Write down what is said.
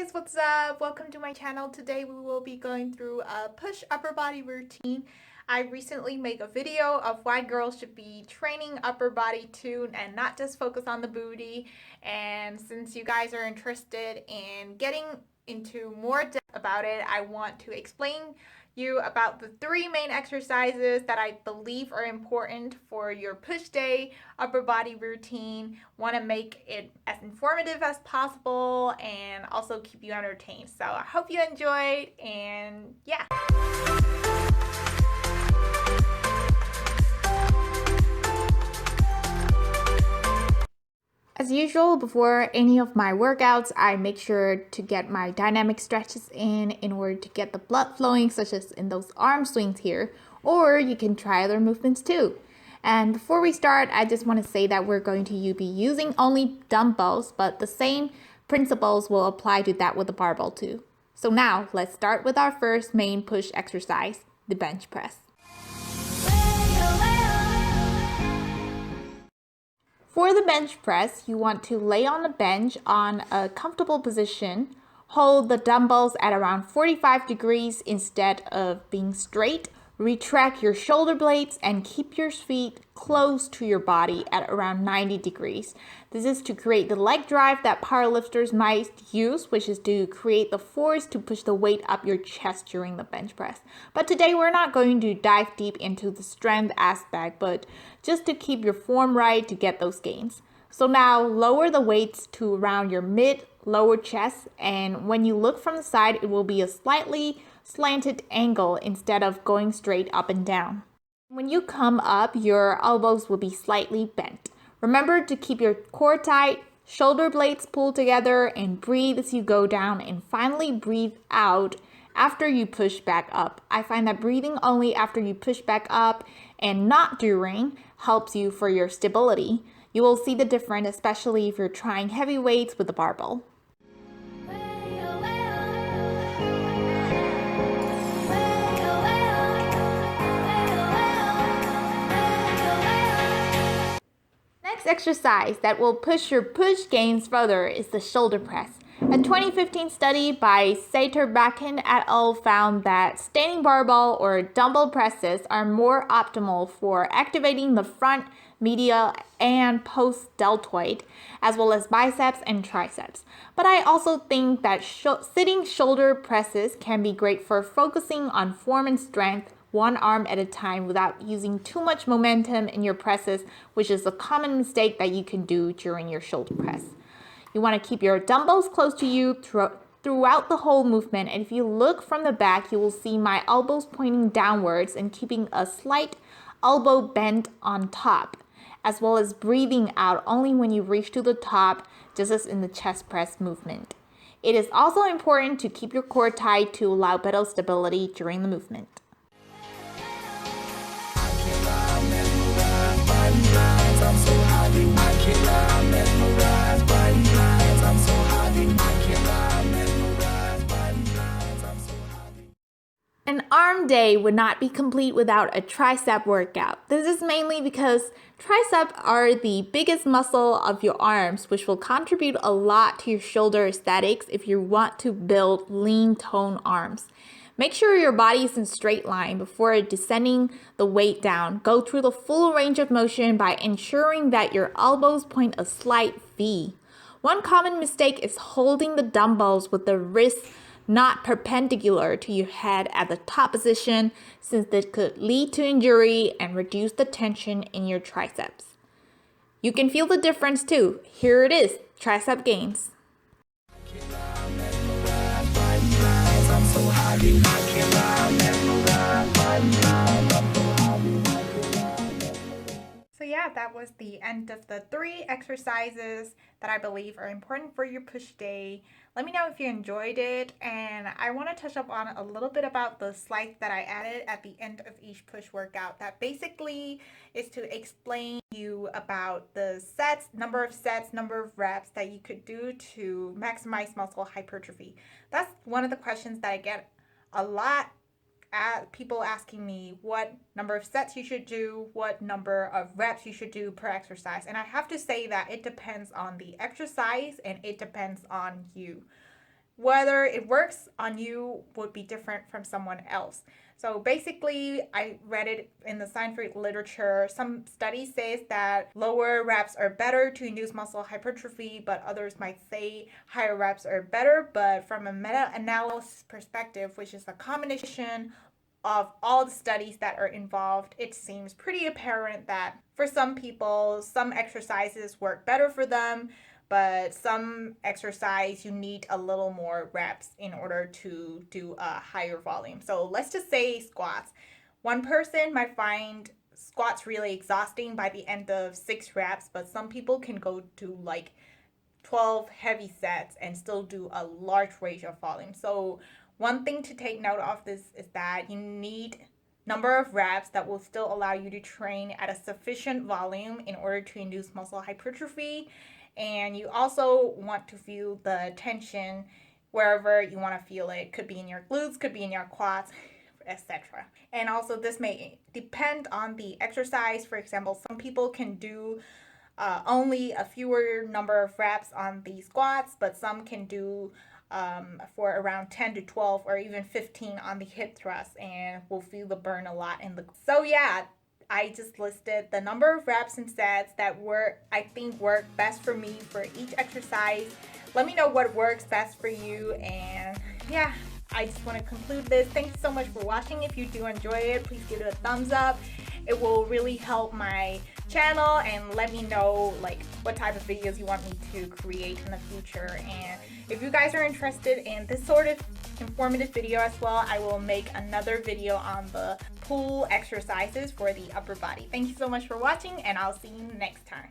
guys, what's up? Welcome to my channel. Today we will be going through a push upper body routine. I recently made a video of why girls should be training upper body too and not just focus on the booty. And since you guys are interested in getting into more depth about it, I want to explain you about the 3 main exercises that I believe are important for your push day upper body routine. Want to make it as informative as possible and also keep you entertained. So I hope you enjoyed, and yeah. As usual, before any of my workouts, I make sure to get my dynamic stretches in order to get the blood flowing, such as in those arm swings here, or you can try other movements too. And before we start, I just want to say that we're going to be using only dumbbells, but the same principles will apply to that with the barbell too. So now let's start with our first main push exercise, the bench press. For the bench press, you want to lay on the bench on a comfortable position, hold the dumbbells at around 45 degrees instead of being straight, retract your shoulder blades and keep your feet close to your body at around 90 degrees. This is to create the leg drive that powerlifters might use, which is to create the force to push the weight up your chest during the bench press. But today we're not going to dive deep into the strength aspect, but just to keep your form right to get those gains. So now lower the weights to around your lower chest, and when you look from the side, it will be a slightly slanted angle instead of going straight up and down. When you come up, your elbows will be slightly bent. Remember to keep your core tight, shoulder blades pulled together, and breathe as you go down, and finally breathe out after you push back up. I find that breathing only after you push back up and not during helps you for your stability. You will see the difference, especially if you're trying heavy weights with the barbell. Next exercise that will push your push gains further is the shoulder press. A 2015 study by Sater-Bakken et al. Found that standing barbell or dumbbell presses are more optimal for activating the front, medial, and post-deltoid, as well as biceps and triceps. But I also think that sitting shoulder presses can be great for focusing on form and strength, one arm at a time without using too much momentum in your presses, which is a common mistake that you can do during your shoulder press. You want to keep your dumbbells close to you throughout the whole movement, and if you look from the back, you will see my elbows pointing downwards and keeping a slight elbow bend on top, as well as breathing out only when you reach to the top, just as in the chest press movement. It is also important to keep your core tight to allow better stability during the movement. An arm day would not be complete without a tricep workout. This is mainly because triceps are the biggest muscle of your arms, which will contribute a lot to your shoulder aesthetics if you want to build lean toned arms. Make sure your body is in straight line before descending the weight down. Go through the full range of motion by ensuring that your elbows point a slight V. One common mistake is holding the dumbbells with the wrists not perpendicular to your head at the top position, since this could lead to injury and reduce the tension in your triceps. You can feel the difference too. Here it is, tricep gains. So yeah, that was the end of the 3 exercises that I believe are important for your push day. Let me know if you enjoyed it, and I want to touch up on a little bit about the slides that I added at the end of each push workout. That basically is to explain you about the sets, number of reps that you could do to maximize muscle hypertrophy. That's one of the questions that I get a lot. People asking me what number of sets you should do, what number of reps you should do per exercise. And I have to say that it depends on the exercise and it depends on you. whether it works on you would be different from someone else. So basically, I read it in the scientific literature. Some studies say that lower reps are better to induce muscle hypertrophy, but others might say higher reps are better. But from a meta-analysis perspective, which is a combination of all the studies that are involved, it seems pretty apparent that for some people, some exercises work better for them, but some exercise you need a little more reps in order to do a higher volume. So let's just say squats. One person might find squats really exhausting by the end of 6 reps, but some people can go to like 12 heavy sets and still do a large range of volume. So one thing to take note of this is that you need number of reps that will still allow you to train at a sufficient volume in order to induce muscle hypertrophy. And you also want to feel the tension wherever you want to feel it. Could be in your glutes, could be in your quads, etc. And also this may depend on the exercise. For example, some people can do only a fewer number of reps on the squats, but some can do for around 10 to 12 or even 15 on the hip thrust and will feel the burn a lot in the. So yeah, I just listed the number of reps and sets that I think work best for me for each exercise. Let me know what works best for you. And yeah, I just want to conclude this. Thank you so much for watching. If you do enjoy it, please give it a thumbs up. It will really help my channel and let me know like what type of videos you want me to create in the future. And if you guys are interested in this sort of informative video as well, I will make another video on the pull exercises for the upper body. Thank you so much for watching, and I'll see you next time.